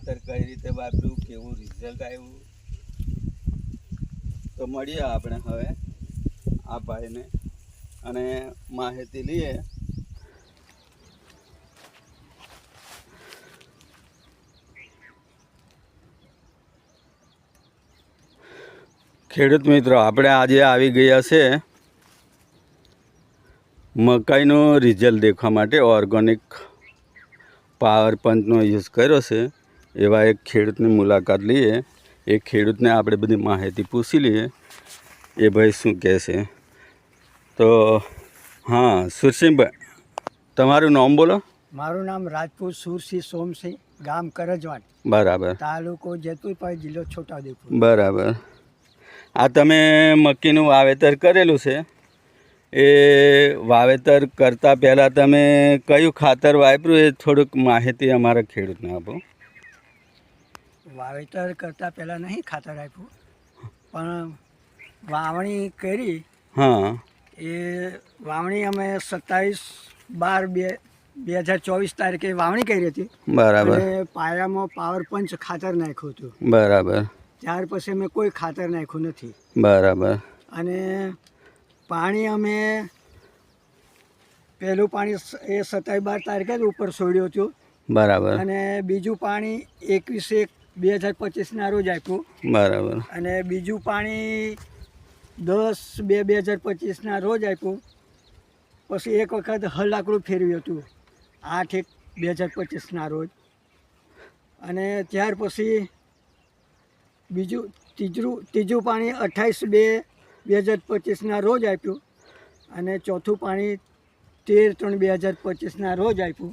ખાતર કઈ રીતે વાપર્યું, કેવું રિઝલ્ટ આવ્યું, તો મળીએ આપણે હવે આ ભાઈને અને માહિતી લઈએ. ખેડૂત મિત્રો, આપણે આજે આવી ગયા છે મકાઈનું રિઝલ્ટ દેખવા માટે. ઓર્ગેનિક પાવર પંચનો યુઝ કર્યો છે એવા એક ખેડૂતની મુલાકાત લઈએ. એ ખેડૂતને આપણે બધી માહિતી પૂછી લઈએ એ ભાઈ શું કહે છે. તો હા, સુરસિંહભાઈ, તમારું નામ બોલો. મારું નામ રાજપૂત સુરસિંહ સોમસિંહ, ગામ કરજવાડ, બરાબર. તાલુકો જેતપુર, જિલ્લો છોટાઉદેપુર. બરાબર. આ તમે મક્કીનું વાવેતર કરેલું છે, એ વાવેતર કરતાં પહેલાં તમે કયું ખાતર વાપર્યું એ થોડુંક માહિતી અમારા ખેડૂતને આપો. વાવેતર કરતાં પહેલાં નહીં ખાતર આપ્યું, પણ વાવણી કરી. હા. એ વાવણી અમે 27/12/2024 તારીખે વાવણી કરી હતી. બરાબર. અને પાયામાં પાવર પંચ ખાતર નાખ્યું હતું. બરાબર. ત્યાર પછી અમે કોઈ ખાતર નાખ્યું નથી. બરાબર. અને પાણી અમે પહેલું પાણી એ 27/12 તારીખે જ ઉપર છોડ્યું હતું. બરાબર. અને બીજું પાણી 21/1/2025 રોજ આપ્યું. બરાબર. અને બીજું પાણી 10/2/2025 રોજ આપ્યું. પછી એક વખત હલાકડું ફેરવ્યું હતું 8/1/2025 રોજ. અને ત્યાર પછી ત્રીજું પાણી 28/2/2025 રોજ આપ્યું. અને ચોથું પાણી 13/3/2025 રોજ આપ્યું.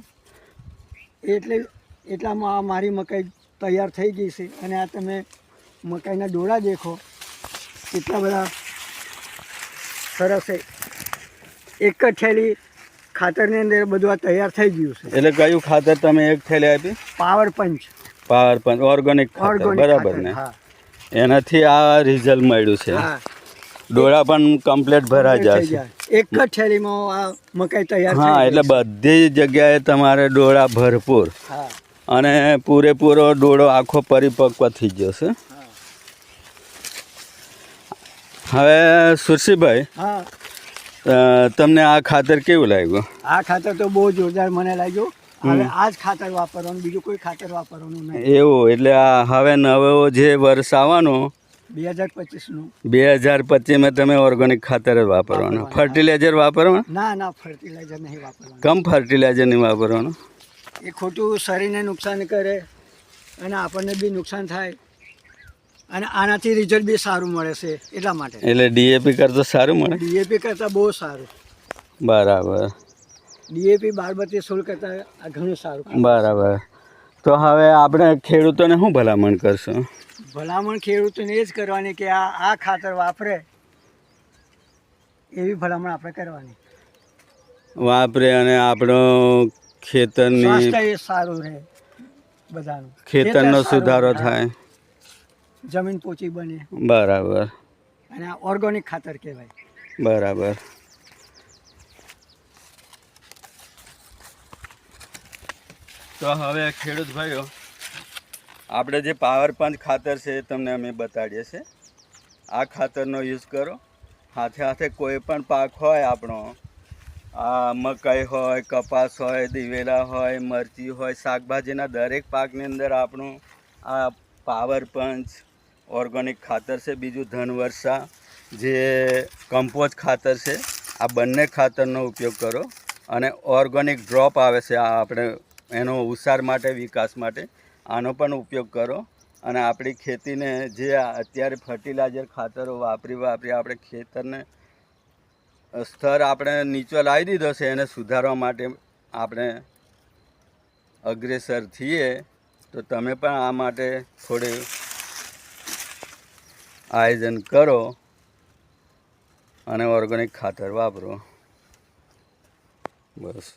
એટલામાં મારી મકાઈ તૈયાર થઈ ગઈ છે. અને આ તમે મકાઈના ડોળા દેખો, કેટલા બધા સરસ છે. એક જ થેલી ખાતરની અંદર બધું આ તૈયાર થઈ ગયું છે. એટલે કયું ખાતર તમે એક થેલી આપી? પાવર પંચ. પાવર પંચ ઓર્ગેનિક ખાતર. બરાબર ને? હા. એનાથી આ રિઝલ્ટ મળ્યું છે. હા. ડોળા પણ કમ્પ્લીટ ભરાઈ જશે. એક જ થેલીમાં આ મકાઈ તૈયાર. હા, એટલે બધી જગ્યાએ તમારે ડોળા ભરપૂર. હા. અને પૂરેપૂરો ડોળો આખો પરિપક્વ થઈ ગયો છે. હવે સુરસિંહભાઈ, હા, તમને આ ખાતર કેવું લાગ્યું? આ ખાતર તો બહુ જોરદાર મને લાગ્યું. હવે આ જ ખાતર વાપરવાનું, બીજું કોઈ ખાતર વાપરવાનું નહીં. એવું? એટલે આ હવે નવો જે વર્ષ આવવાનો 2025 2025માં તમે ઓર્ગેનિક ખાતર જ વાપરવાનું. ફર્ટિલાઇઝર વાપરવાનું? ના, ફર્ટિલાઇઝર નહીં વાપરવાનું. કમ ફર્ટિલાઇઝર નહીં વાપરવાનું? એ ખોટું શરીરને નુકસાન કરે અને આપણને બી નુકસાન થાય. અને આનાથી રિઝલ્ટ બી સારું મળે છે એટલા માટે. એટલે ડીએપી કરતાં સારું મળે? ડીએપી કરતાં બહુ સારું. બરાબર. ડીએપી 12-32-16 કરતાં આ ઘણું સારું. બરાબર. તો હવે આપણે ખેડૂતોને શું ભલામણ કરશું? ભલામણ ખેડૂતોને એ જ કરવાની કે આ ખાતર વાપરે એવી ભલામણ આપણે કરવાની. વાપરે અને આપણો ખેતરની સ્વાસ્થ્ય એ સારું રહે બધાનું. ખેતરનો સુધારો થાય. જમીન પોચી બને. બરાબર. અને આ ઓર્ગેનિક ખાતર કહેવાય. બરાબર. તો હવે ખેડૂત ભાઈઓ, આપણે જે પાવર પંચ ખાતર છે એ તમને અમે બતાડીએ છીએ. આ ખાતરનો યુઝ કરો. સાથે સાથે કોઈ પણ પાક હોય આપણો, આ મકાઈ હોય, કપાસ હોય, દિવેલા હોય, મરચી હોય, શાકભાજીના દરેક પાકની અંદર આપણું આ પાવર પંચ ઓર્ગેનિક ખાતર છે. બીજું ધનવર્ષા જે કમ્પોઝ ખાતર છે. આ બંને ખાતરનો ઉપયોગ કરો. અને ઓર્ગેનિક ડ્રોપ આવે છે, આ આપણે એનો ઉછાર માટે, વિકાસ માટે આનો પણ ઉપયોગ કરો. અને આપણી ખેતીને જે અત્યારે ફર્ટિલાઇઝર ખાતરો વાપરી આપણે ખેતરને સ્તર આપણે નીચો લાવી દીધો છે, એને સુધારવા માટે આપણે અગ્રેસર થઈએ. તો તમે પણ આ માટે થોડી આયોજન કરો અને ઓર્ગેનિક ખાતર વાપરો. બસ.